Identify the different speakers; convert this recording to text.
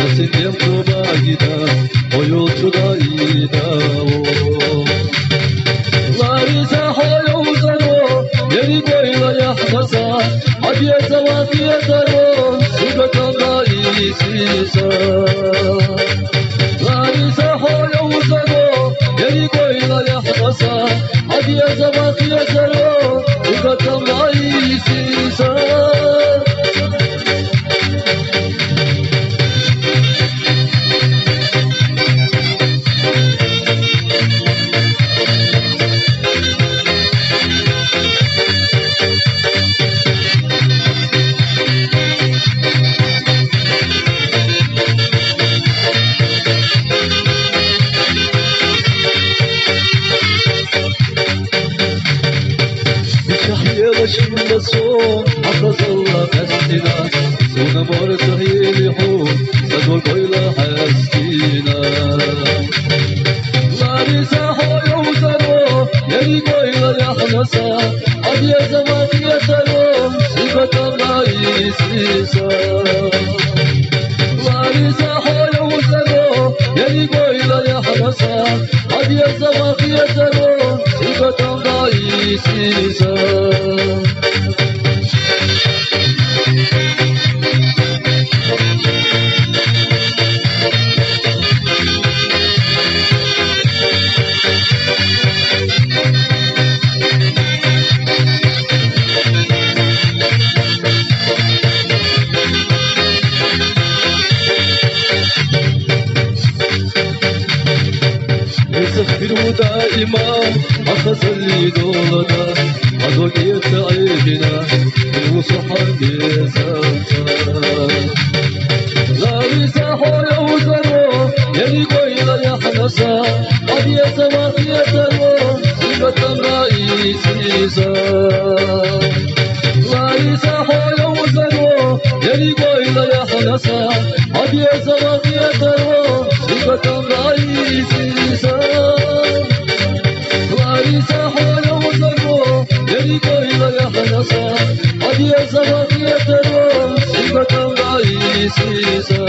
Speaker 1: Nasipim tuba gider, o yolcuda ida o. Larisa hoya uzaro, yeri koyla yakmasa, hadiye zavadiye daro, sugatanda isisa. Larisa hoya uzaro, yeri koyla yakmasa, hadiye zavadiye daro, sugatanda isisa. Başımda son akazalla festina Sona morta yelihun Sadol koyla hastina Larisa hoya uzaro Yeri koyla yahnasa Adiye zaman yetaro Sigatanda isisa Larisa hoya uzaro Yeri koyla yahnasa Adiye zaman yetaro Sigatanda isisa يسخروا دائما أخذ اللي دولنا أدوكيت عيدنا الوصحة بيسانتا لا يساحو يوزرو يلي قويل يحنسا قد يسوى يترو سيبة رئيسيسا لا يساحو يوزرو يلي قويل يحنسا قد يسوى يترو سيبة رئيسيسا Larisa hoya uzaro, yeri koyla yahnasa, hadiye zaman yetero, sigatanda isisa.